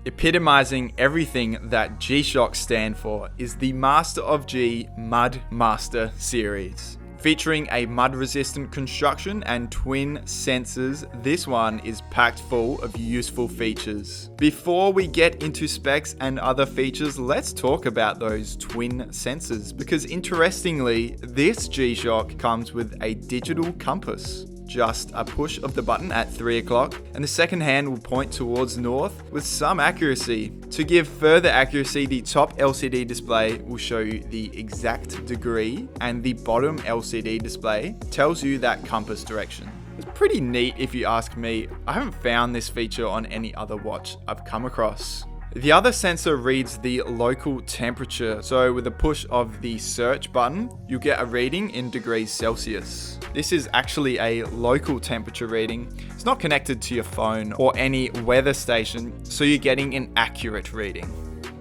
Epitomizing everything that G-Shock stand for is the Master of G MUDMASTER series. Featuring a mud-resistant construction and twin sensors, this one is packed full of useful features. Before we get into specs and other features, let's talk about those twin sensors, because interestingly, this G-Shock comes with a digital compass. Just a push of the button at 3 o'clock, and the second hand will point towards north with some accuracy. To give further accuracy, the top LCD display will show you the exact degree, and the bottom LCD display tells you that compass direction. It's pretty neat if you ask me. I haven't found this feature on any other watch I've come across. The other sensor reads the local temperature, so with a push of the search button, you'll get a reading in degrees Celsius. This is actually a local temperature reading. It's not connected to your phone or any weather station, so you're getting an accurate reading.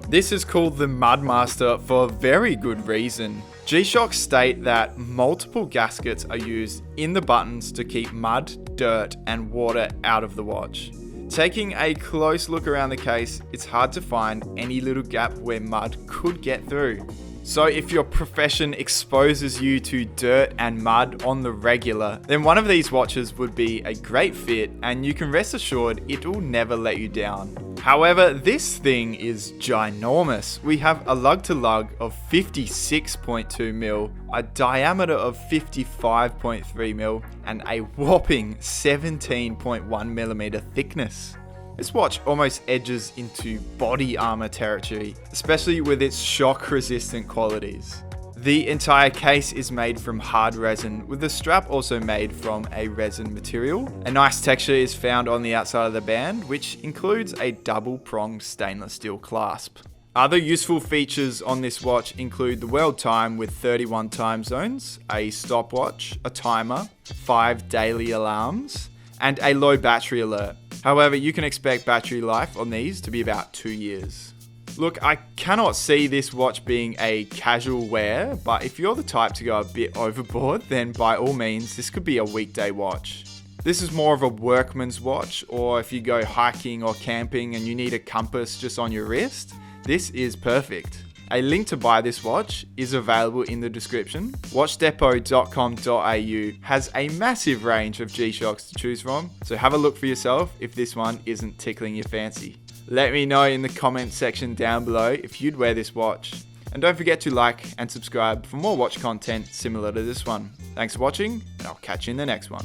This is called the MUDMASTER for a very good reason. G-Shock state that multiple gaskets are used in the buttons to keep mud, dirt, and water out of the watch. Taking a close look around the case, it's hard to find any little gap where mud could get through. So if your profession exposes you to dirt and mud on the regular, then one of these watches would be a great fit, and you can rest assured it will never let you down. However, this thing is ginormous. We have a lug-to-lug of 56.2 mil, a diameter of 55.3 mil, and a whopping 17.1 millimeter thickness. This watch almost edges into body armor territory, especially with its shock-resistant qualities. The entire case is made from hard resin, with the strap also made from a resin material. A nice texture is found on the outside of the band, which includes a double-pronged stainless steel clasp. Other useful features on this watch include the world time with 31 time zones, a stopwatch, a timer, 5 daily alarms, and a low battery alert. However, you can expect battery life on these to be about 2 years. Look, I cannot see this watch being a casual wear, but if you're the type to go a bit overboard, then by all means, this could be a weekday watch. This is more of a workman's watch, or if you go hiking or camping and you need a compass just on your wrist, this is perfect. A link to buy this watch is available in the description. watchdepot.com.au has a massive range of G-Shocks to choose from, so have a look for yourself if this one isn't tickling your fancy. Let me know in the comment section down below if you'd wear this watch. And don't forget to like and subscribe for more watch content similar to this one. Thanks for watching, and I'll catch you in the next one.